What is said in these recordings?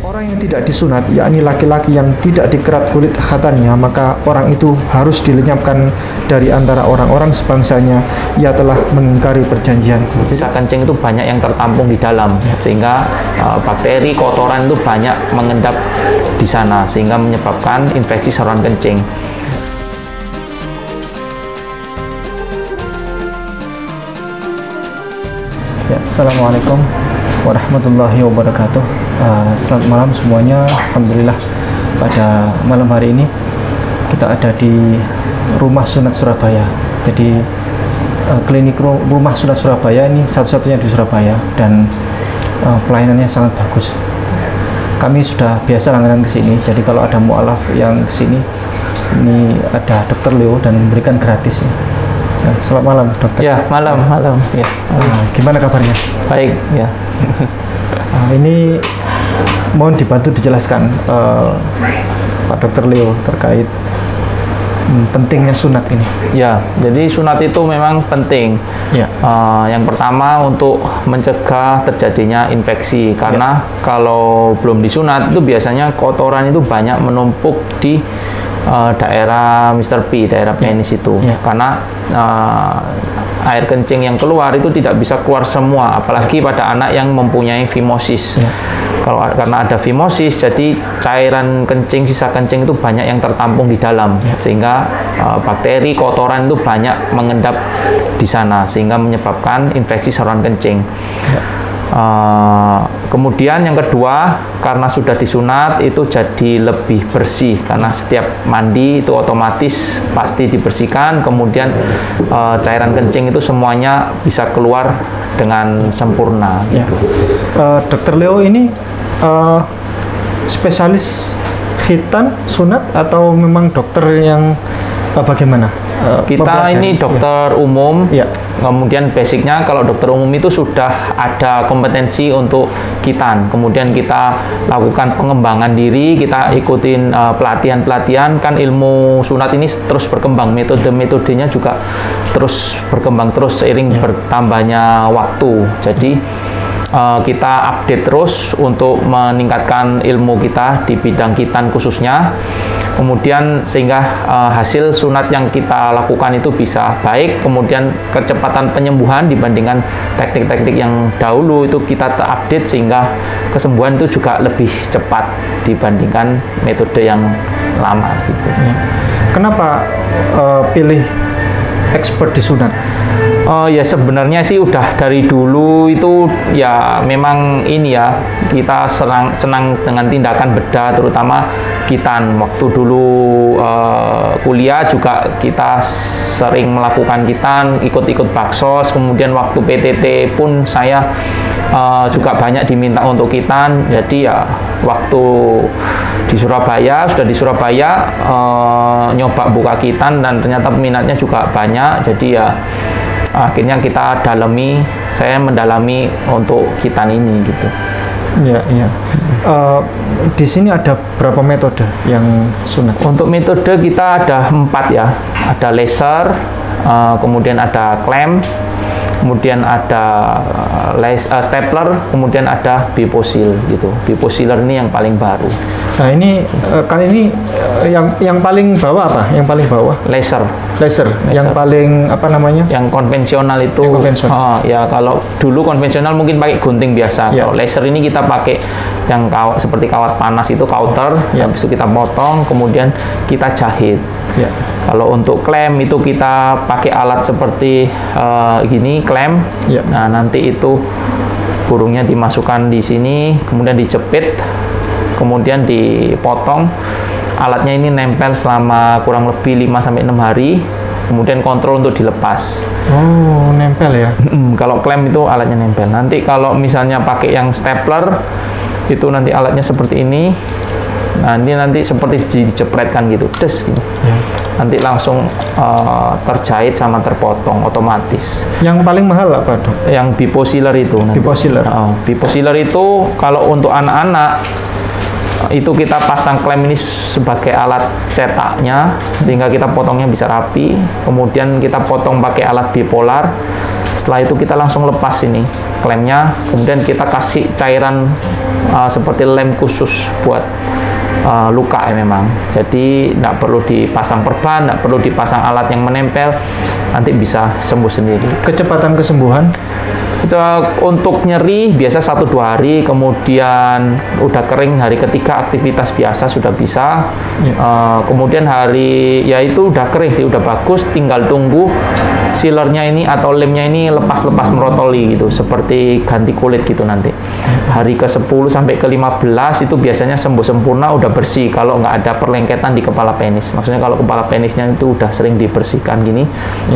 Orang yang tidak disunat, yakni laki-laki yang tidak dikerat kulit khatannya, maka orang itu harus dilenyapkan dari antara orang-orang sebangsanya. Ia telah mengingkari perjanjian. Sisa kencing itu banyak yang tertampung di dalam, sehingga bakteri kotoran itu banyak mengendap di sana, sehingga menyebabkan infeksi saluran kencing. Ya, Assalamualaikum warahmatullahi wabarakatuh. Selamat malam semuanya. Alhamdulillah pada malam hari ini kita ada di Rumah Sunat Surabaya. Jadi klinik Rumah Sunat Surabaya ini satu-satunya di Surabaya dan pelayanannya sangat bagus. Kami sudah biasa langganan ke sini. Jadi kalau ada mualaf yang ke sini, ini ada Dokter Leo dan memberikan gratis. Selamat malam, dokter. Ya, malam. Ya. Gimana kabarnya? Baik, ya. Ini mohon dibantu dijelaskan Pak Dokter Leo terkait pentingnya sunat ini. Ya, jadi sunat itu memang penting. Ya. Yang pertama untuk mencegah terjadinya infeksi, karena kalau belum disunat itu biasanya kotoran itu banyak menumpuk di daerah Mr. P, daerah penis itu. Karena air kencing yang keluar itu tidak bisa keluar semua, apalagi pada anak yang mempunyai fimosis. Karena ada fimosis, jadi cairan kencing, sisa kencing itu banyak yang tertampung di dalam, sehingga bakteri kotoran itu banyak mengendap di sana, sehingga menyebabkan infeksi saluran kencing. Kemudian yang kedua, karena sudah disunat itu jadi lebih bersih, karena setiap mandi itu otomatis pasti dibersihkan, kemudian cairan kencing itu semuanya bisa keluar dengan sempurna. Gitu. Dokter Leo ini spesialis khitan sunat atau memang dokter yang bagaimana? Kita ini dokter umum. Kemudian basicnya kalau dokter umum itu sudah ada kompetensi untuk khitan. Kemudian kita lakukan pengembangan diri, kita ikutin pelatihan-pelatihan. Kan ilmu sunat ini terus berkembang, metodenya juga terus berkembang terus seiring bertambahnya waktu. Jadi kita update terus untuk meningkatkan ilmu kita di bidang khitan khususnya. Kemudian sehingga hasil sunat yang kita lakukan itu bisa baik, kemudian kecepatan penyembuhan dibandingkan teknik-teknik yang dahulu itu kita update, sehingga kesembuhan itu juga lebih cepat dibandingkan metode yang lama gitu. Kenapa pilih expert di sunat? Ya sebenarnya sih udah dari dulu itu ya memang ini ya, kita senang dengan tindakan bedah, terutama khitan. Waktu dulu kuliah juga kita sering melakukan khitan, ikut-ikut baksos. Kemudian waktu PTT pun saya juga banyak diminta untuk khitan. Jadi ya waktu di Surabaya, nyoba buka khitan dan ternyata peminatnya juga banyak. Jadi ya akhirnya saya mendalami untuk khitan ini gitu. Di sini ada berapa metode yang sunat? Untuk metode kita ada 4 ya. Ada laser, kemudian ada klem, kemudian ada stapler, kemudian ada biposil gitu. Biposiler ini yang paling baru. Nah ini kali ini yang paling bawah apa? Yang paling bawah? Laser. Yang paling apa namanya? Yang konvensional itu. Yang konvensional. Ya kalau dulu konvensional mungkin pakai gunting biasa. Kalau laser ini kita pakai yang seperti kawat panas itu, kauter. Habis itu kita potong, kemudian kita jahit. Kalau untuk klem itu kita pakai alat seperti gini, klem. Nah nanti itu burungnya dimasukkan di sini, kemudian dijepit, kemudian dipotong. Alatnya ini nempel selama kurang lebih 5-6 hari, kemudian kontrol untuk dilepas. Oh, nempel ya? Kalau klem itu alatnya nempel. Nanti kalau misalnya pakai yang stapler, itu nanti alatnya seperti ini. Nanti seperti dijepretkan gitu, des gitu. Nanti langsung terjahit sama terpotong otomatis. Yang paling mahal apa, Dok? Yang biposiler itu. Biposiler. Biposiler itu kalau untuk anak-anak itu kita pasang klem ini sebagai alat cetaknya, sehingga kita potongnya bisa rapi. Kemudian kita potong pakai alat bipolar. Setelah itu kita langsung lepas ini. klemnya, kemudian kita kasih cairan seperti lem khusus buat luka ya memang. Jadi tidak perlu dipasang perban, tidak perlu dipasang alat yang menempel, nanti bisa sembuh sendiri. Kecepatan kesembuhan? Untuk nyeri biasa 1-2 hari, kemudian udah kering hari ketiga aktivitas biasa sudah bisa. Kemudian hari ya itu udah kering sih, udah bagus, tinggal tunggu sealernya ini atau lemnya ini lepas-lepas merotoli gitu, seperti ganti kulit gitu nanti. Hari ke-10 sampai ke-15 itu biasanya sembuh sempurna, udah bersih kalau nggak ada perlengketan di kepala penis. Maksudnya kalau kepala penisnya itu udah sering dibersihkan gini,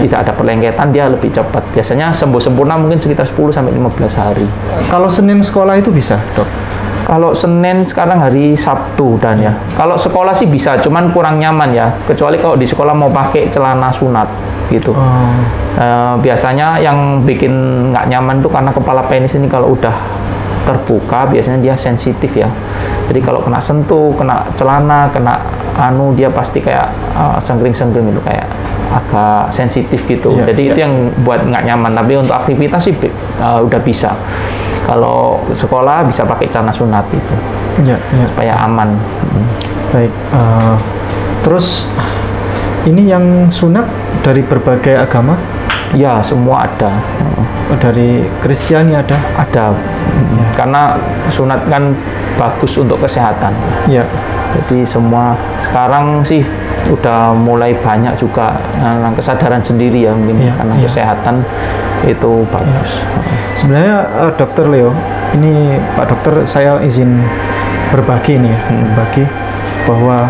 tidak ada perlengketan, dia lebih cepat. Biasanya sembuh sempurna mungkin sekitar 10 sampai 15 hari. Kalau Senin sekolah itu bisa, Dok? Kalau Senin sekarang hari Sabtu dan ya. Kalau sekolah sih bisa, cuman kurang nyaman ya. Kecuali kalau di sekolah mau pakai celana sunat gitu. Biasanya yang bikin nggak nyaman tuh karena kepala penis ini kalau udah terbuka biasanya dia sensitif ya. Jadi kalau kena sentuh, kena celana, kena dia pasti kayak senggring-senggring gitu, kayak agak sensitif gitu. Jadi itu yang buat nggak nyaman. Tapi untuk aktivitas sih udah bisa. Kalau sekolah bisa pakai celana sunat itu, supaya aman. Baik. Terus ini yang sunat dari berbagai agama? Ya, semua ada. Dari Kristiani ada? Ada. Karena sunat kan bagus untuk kesehatan. Ya. Jadi semua sekarang sih udah mulai banyak juga kesadaran sendiri ya, mungkin karena kesehatan itu bagus. Sebenarnya Dokter Leo, ini Pak Dokter, saya izin berbagi nih, berbagi bahwa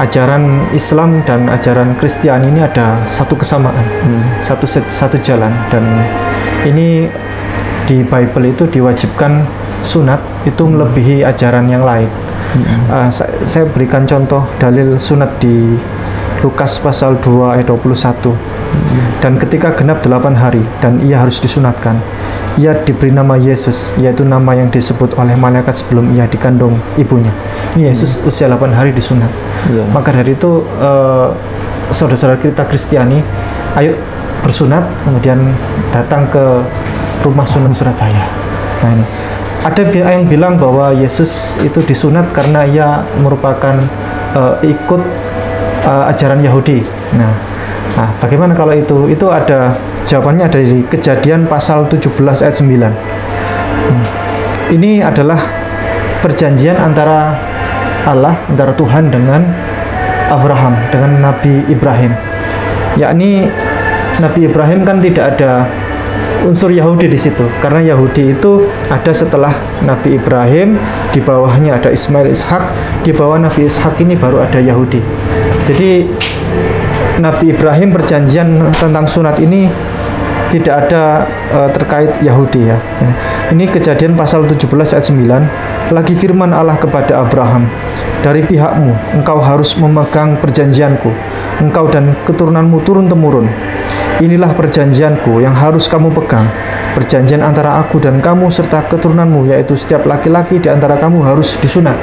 ajaran Islam dan ajaran Kristiani ini ada satu kesamaan, satu jalan, dan ini di Bible itu diwajibkan sunat itu melebihi ajaran yang lain. Saya berikan contoh dalil sunat di Lukas pasal 2 ayat 21. Dan ketika genap 8 hari dan ia harus disunatkan, ia diberi nama Yesus, yaitu nama yang disebut oleh malaikat sebelum ia dikandung ibunya. Ini Yesus usia 8 hari disunat. Maka dari itu saudara-saudara kita Kristiani, ayo bersunat, kemudian datang ke rumah sunat Surabaya. Nah ini ada yang bilang bahwa Yesus itu disunat karena ia merupakan ikut ajaran Yahudi. Nah, bagaimana kalau itu? Itu ada jawabannya dari Kejadian pasal 17 ayat 9. Ini adalah perjanjian antara Allah, antara Tuhan dengan Abraham, dengan Nabi Ibrahim. Yakni Nabi Ibrahim kan tidak ada unsur Yahudi di situ, karena Yahudi itu ada setelah Nabi Ibrahim, di bawahnya ada Ismail, Ishak, di bawah Nabi Ishak ini baru ada Yahudi. Jadi Nabi Ibrahim perjanjian tentang sunat ini tidak ada terkait Yahudi ya. Ini Kejadian pasal 17 ayat 9. Lagi firman Allah kepada Abraham, dari pihakmu engkau harus memegang perjanjianku, engkau dan keturunanmu turun-temurun. Inilah perjanjianku yang harus kamu pegang, perjanjian antara aku dan kamu serta keturunanmu, yaitu setiap laki-laki di antara kamu harus disunat.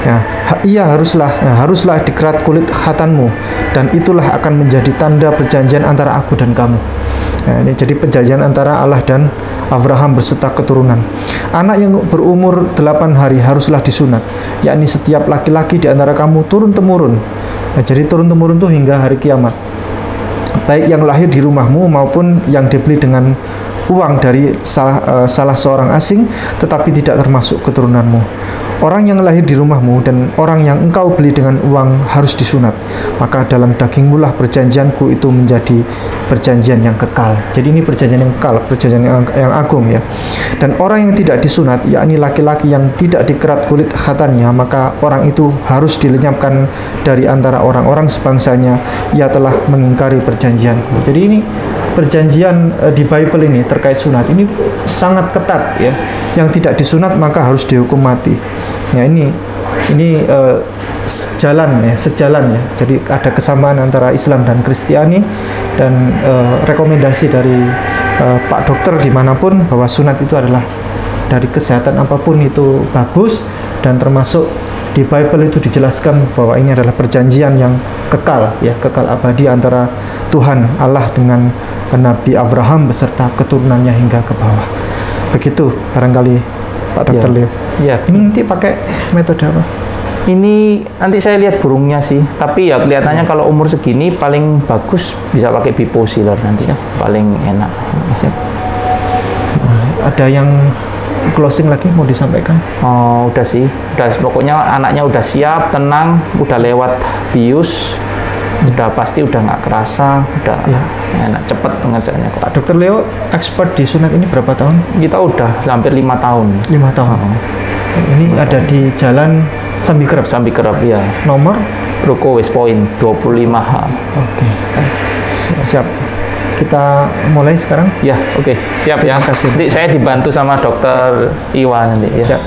Ya, ia haruslah dikerat kulit khatanmu, dan itulah akan menjadi tanda perjanjian antara aku dan kamu. Nah, ini jadi perjanjian antara Allah dan Abraham beserta keturunan. Anak yang berumur 8 hari haruslah disunat, yakni setiap laki-laki di antara kamu turun-temurun. Nah, jadi turun-temurun itu hingga hari kiamat, baik yang lahir di rumahmu maupun yang dibeli dengan uang dari salah seorang asing, tetapi tidak termasuk keturunanmu. Orang yang lahir di rumahmu dan orang yang engkau beli dengan uang harus disunat. Maka dalam dagingmu lah perjanjianku itu menjadi perjanjian yang kekal. Jadi ini perjanjian yang kekal, perjanjian yang agung ya. Dan orang yang tidak disunat, yakni laki-laki yang tidak dikerat kulit khatannya, maka orang itu harus dilenyapkan dari antara orang-orang sebangsanya. Ia telah mengingkari perjanjianku. Jadi ini perjanjian di Bible ini terkait sunat ini sangat ketat ya. Yang tidak disunat maka harus dihukum mati. Ya ini sejalan ya. Jadi ada kesamaan antara Islam dan Kristiani, dan rekomendasi dari Pak Dokter dimanapun bahwa sunat itu adalah dari kesehatan apapun itu bagus, dan termasuk di Bible itu dijelaskan bahwa ini adalah perjanjian yang kekal ya, kekal abadi antara Tuhan Allah dengan Nabi Abraham beserta keturunannya hingga ke bawah. begitu barangkali Pak Dokter Leo. Iya. Ini nanti pakai metode apa? Ini nanti saya lihat burungnya sih, tapi ya kelihatannya kalau umur segini paling bagus bisa pakai bipolar nanti ya, paling enak. Siap. Ada yang closing lagi mau disampaikan? Oh, udah sih, udah pokoknya anaknya udah siap, tenang, udah lewat bius, udah pasti udah nggak kerasa, udah enak, cepet pengerjaannya. Pak Dokter Leo expert di sunat ini berapa tahun? Kita udah hampir 5 tahun. 5 tahun. Ini ada di Jalan Sambikerep. Sambikerep ya. Nomor Ruko West Point 25H. Oke. Siap. Kita mulai sekarang. Ya, oke. Siap ya. Terima kasih. Nanti saya dibantu sama Dokter Iwa nanti ya. Siap.